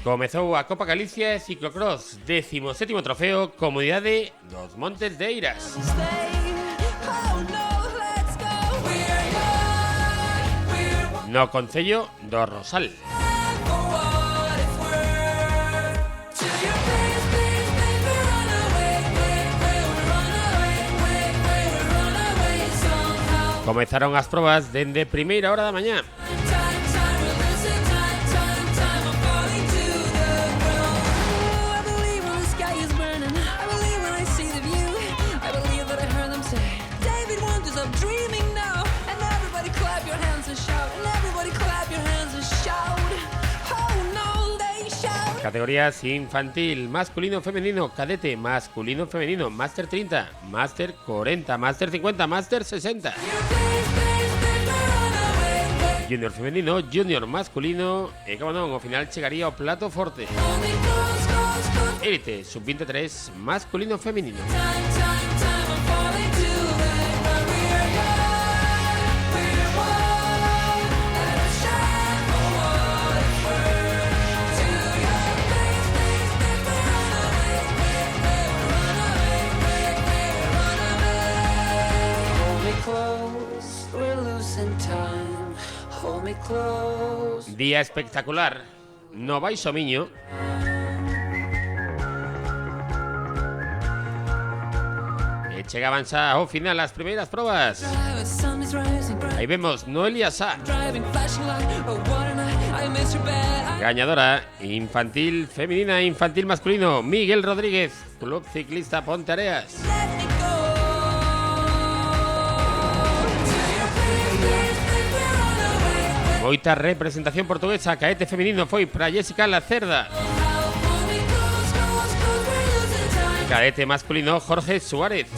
Comezou a Copa Galicia Ciclocross, 17º trofeo, Comunidade dos Montes de Eiras. No concello do Rosal. Comezaron as probas dende primeira hora da mañá. Categorías infantil, masculino, femenino, cadete, masculino, femenino, máster 30, máster 40, máster 50, máster 60. Junior femenino, junior masculino e, como non, ao final chegaría ao plato forte. Élite, sub-23, masculino, femenino. Día espectacular no Baixo Miño. E chegaban xa ao final as primeiras probas. Aí vemos Noelia Sá, gañadora infantil femenina e infantil masculino, Miguel Rodríguez, Club Ciclista Ponteareas. Moita representación portuguesa. Caete femenino foi para Jessica Lacerda. Cadete masculino, Jorge Suárez.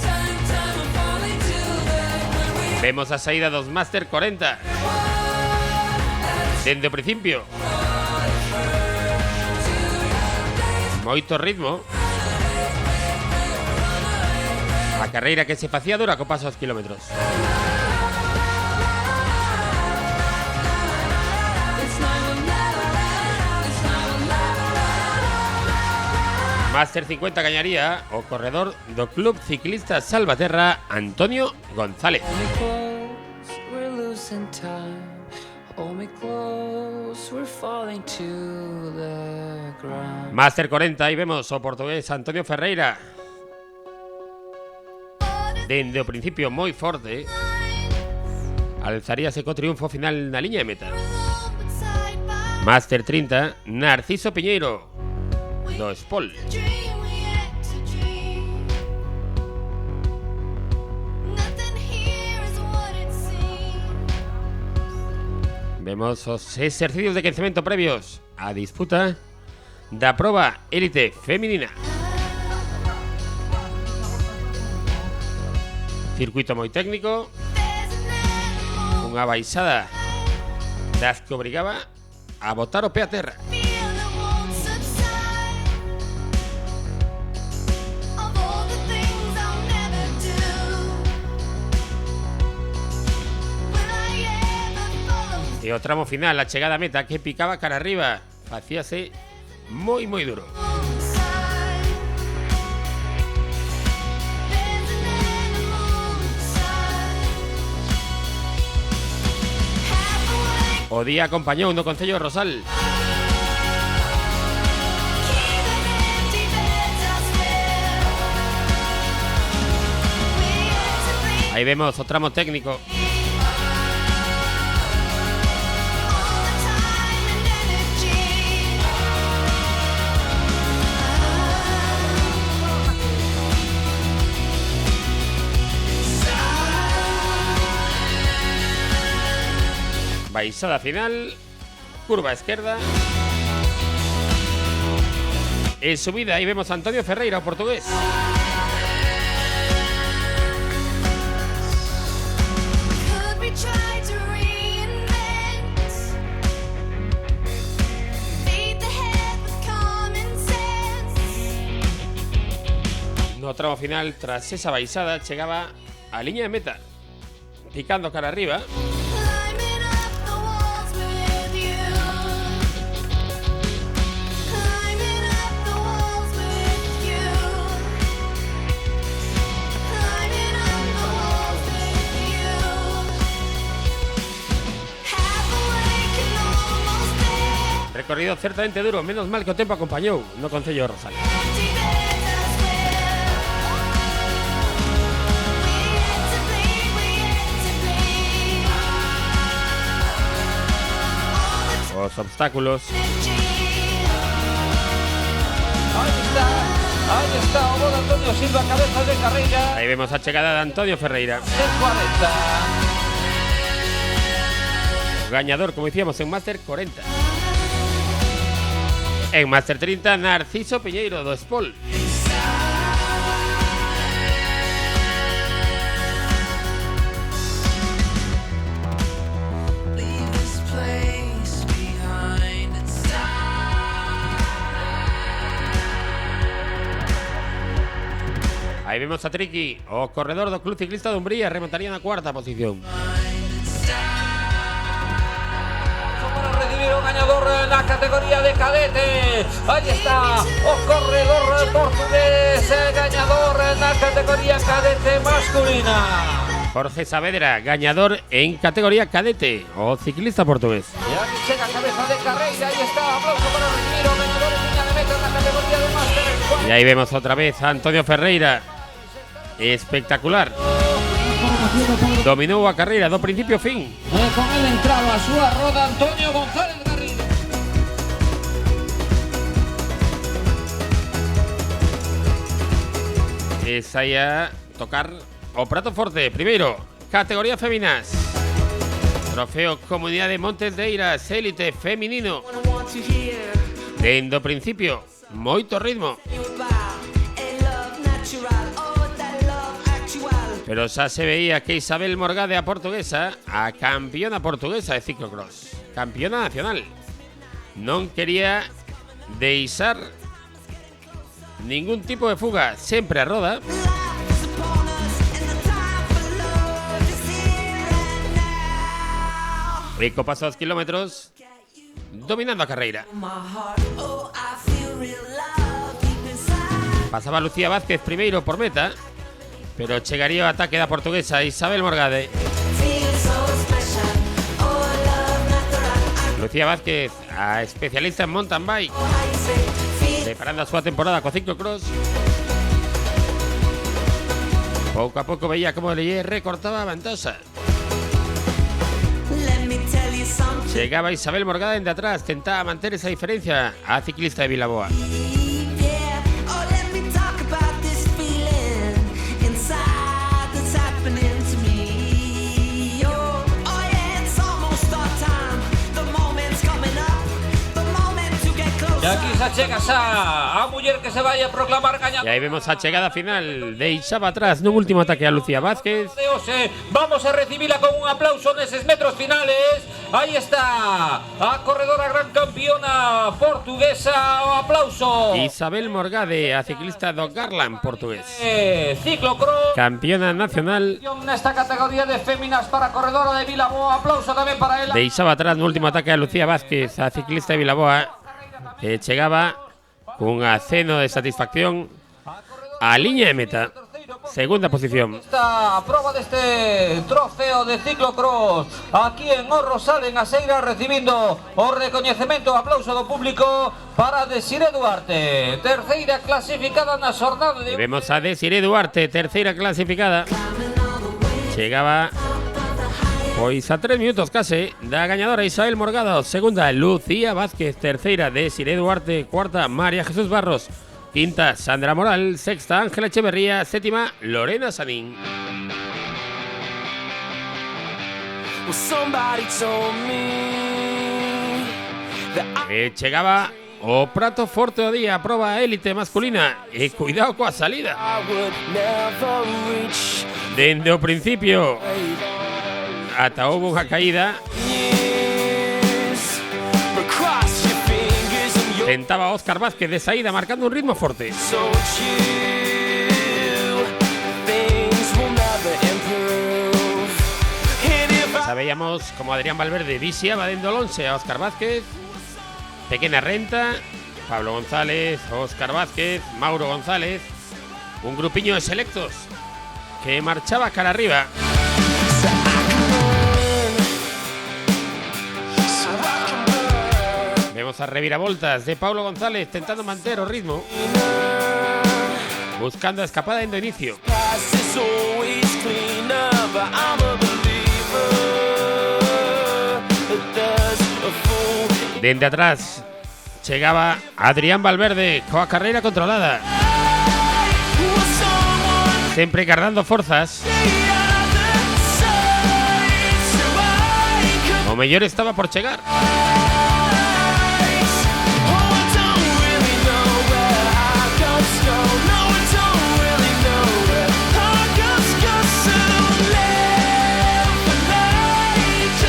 Vemos a saída dos Máster 40. Dende o principio. Moito ritmo. A carreira que se facía dura co paso aos kilómetros. Máster 50 gañaría o corredor do Club Ciclista Salvaterra, Antonio González. Máster 40, aí vemos o portugués Antonio Ferreira. Dende o principio moi forte, alzaríase co triunfo final na liña de meta. Máster 30, Narciso Piñeiro, do Spol. Vemos os exercicios de quencemento previos á disputa da proba élite feminina. Circuito moi técnico, unha baixada das que obrigaba a botar o pé a terra. E o tramo final, a chegada a meta que picaba cara arriba, facíase moi duro. O día acompañou no concello de Rosal. Aí vemos o tramo técnico. Baixada final, curva esquerda e subida. Aí vemos a Antonio Ferreira, o portugués. No tramo final, tras esa baixada, chegaba a liña de meta, picando cara arriba. Recorrido certamente duro, menos mal que o tempo acompañou no Concello de Rosales. Os obstáculos. Ahí está, o gol de Antonio Silva, cabeza de carreira. Ahí vemos a chegada de Antonio Ferreira. 40. Gañador, como decíamos, en Máster 40. En Máster 30, Narciso Piñeiro do Spol. Aí vemos a Triqui, o corredor do Club Ciclista de Umbría, remataría na cuarta posición. Para recibir o gañador na categoría de cadete. Aí está o corredor portugués, gañador na categoría cadete masculina. Jorge Saavedra, gañador en categoría cadete, o ciclista portugués. E aquí chega a cabeza de carreira, aí está, aplauso para recibir o gañador en liña de meta na categoría de máster. Y ahí vemos otra vez a Antonio Ferreira. Espectacular. Dominou a carreira do principio a fin. Con el entraba a súa roda Antonio González Garrido. E saía tocar o prato forte. Primeiro, categoría féminas. Trofeo Comunidade Montes de Eiras, élite feminino. Dende o principio, moito ritmo. Pero xa se veía que Isabel Morgade, a portuguesa, a campeona portuguesa de ciclocross, campeona nacional, non quería deixar ningún tipo de fuga, sempre a roda. E co paso dos kilómetros, dominando a carreira. Pasaba Lucía Vázquez primeiro por meta, pero chegaría o ataque da portuguesa Isabel Morgade. Lucía Vázquez, a especialista en mountain bike, preparando a súa temporada co ciclocross. Pouco a pouco veía como lle recortaba a vantaxa. Chegaba Isabel Morgade de atrás, tentaba manter esa diferencia a ciclista de Vilaboa. E aquí xa chega xa a muller que se vai a proclamar gañadora. E aí vemos a chegada final. Deixaba atrás nun último ataque a Lucía Vázquez. Vamos a recibirla con un aplauso neses metros finales. Aí está a corredora gran campeona portuguesa. O aplauso. Isabel Morgade, a ciclista do Garland portugués. Ciclocross. Campeona nacional. Nesta categoría de féminas para corredora de Vilaboa. Aplauso tamén para ela. Deixaba atrás no último ataque a Lucía Vázquez, a ciclista de Vilaboa, que chegaba cun aceno de satisfacción a liña de meta. Segunda posición. Esta proba deste trofeo de ciclocross aquí en Os Rosales, en Aseira, recibindo o recoñecemento, o aplauso do público para Desiré Duarte, terceira clasificada na xornada de... E vemos a Desiré Duarte, terceira clasificada. Chegaba pois a 3 minutos case da gañadora Isabel Morgado. Segunda, Lucía Vázquez. Terceira, Desiré Duarte. Cuarta, María Jesús Barros. Quinta, Sandra Moral. Sexta, Ángela Echeverría. Séptima, Lorena Sanín. Chegaba o prato forte do día, a proba élite masculina. E cuidado coa salida. Dende o principio ata houve unha caída. Tentaba Óscar Vázquez de saída, marcando un ritmo forte. Sabíamos como Adrián Valverde viciaba dentro del 11 a Óscar Vázquez. Pequena Renta, Pablo González, Óscar Vázquez, Mauro González. Un grupiño de selectos que marchaba cara arriba. Vemos a reviravoltas de Paulo González tentando mantener el ritmo, buscando escapada en inicio. Dende atrás chegaba Adrián Valverde coa carreira controlada, sempre guardando forzas. O mellor estaba por chegar.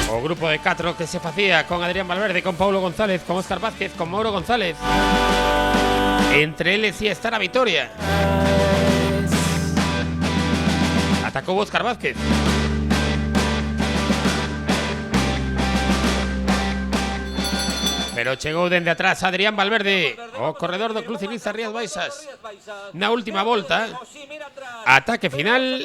O grupo de 4 que se facía con Adrián Valverde, con Paulo González, con Óscar Vázquez, con Mauro González. Entre eles ia estar a vitoria. Atacou Óscar Vázquez. Pero chegou dende atrás Adrián Valverde, o corredor do Club Ciclista Rías Baixas. Na última volta, ataque final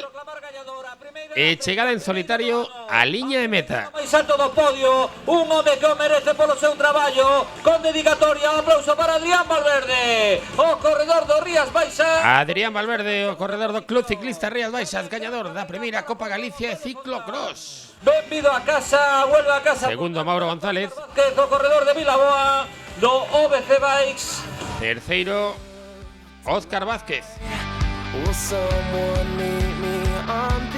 e chegada en solitario a liña de meta. Salto do podio, un home que o merece polo seu traballo, con dedicatoria, un aplauso para Adrián Valverde, o corredor do Rías Baixas. Adrián Valverde, o corredor do Club Ciclista Rías Baixas, gañador da primeira Copa Galicia de Ciclocross. Benvido a casa, vuelve a casa. Segundo, Mauro González. O corredor de Vilaboa, do OBC Bikes. Terceiro, Óscar Vázquez.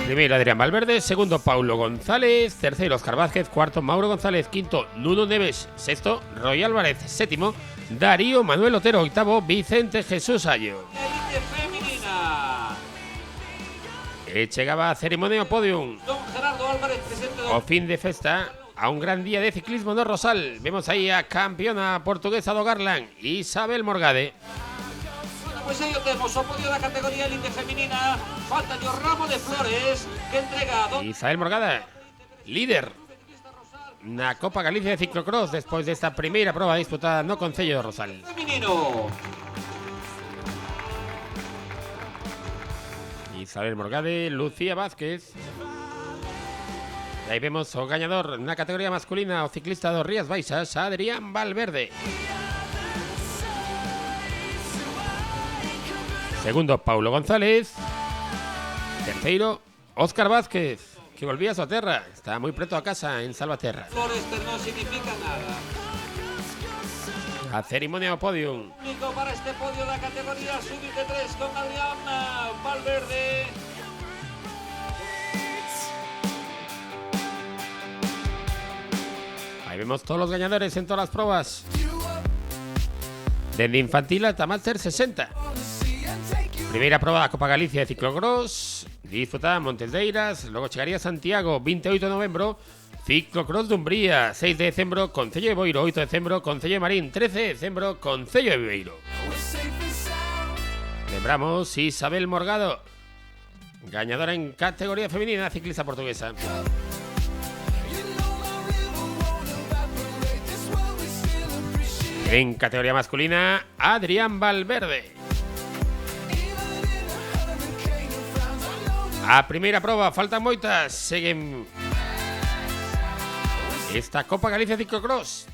Primeiro, Adrián Valverde. Segundo, Paulo González. Terceiro, Óscar Vázquez. Cuarto, Mauro González. Quinto, Nuno Neves. Sexto, Roy Álvarez. Séptimo, Darío Manuel Otero. Octavo, Vicente Jesús Ayo. Elite femenina. E chegaba a ceremonia podium. Don Gerardo Álvarez, presente do... O fin de festa a un gran día de ciclismo no Rosal. Vemos aí a campeona portuguesa do Garland, Isabel Morgade. Bueno, pois aí o temos, o podio da categoría elite femenina. Falta o ramo de flores que entrega Don... Isabel Morgade, líder na Copa Galicia de Ciclocross despois desta primeira proba disputada no Concello de Rosal. Femenino. Isabel Morgade, Lucía Vázquez. E aí vemos o gañador na categoría masculina, o ciclista do Rías Baixas, Adrián Valverde. Segundo, Paulo González. Terceiro, Óscar Vázquez, que volvía a súa terra. Está moi preto a casa en Salvaterra. Flores que non significa nada. A ceremonia ao podium. Único para este podio da categoría sub-23 con Adrián Valverde. Ahí vemos todos los ganadores en todas las pruebas. Desde infantil hasta Master 60. Primera prueba da Copa Galicia de Ciclocross, disputada en Montes de Eiras. Logo chegaría Santiago, 28 de novembro. Ciclocross de Umbría, 6 de decembro, Concello de Boiro, 8 de decembro, Concello de Marín, 13 de decembro, Concello de Viveiro. Lembramos Isabel Morgado, gañadora en categoría femenina, ciclista portuguesa. En categoría masculina, Adrián Valverde. A primeira proba, faltan moitas, seguen esta Copa Galicia Ciclocross.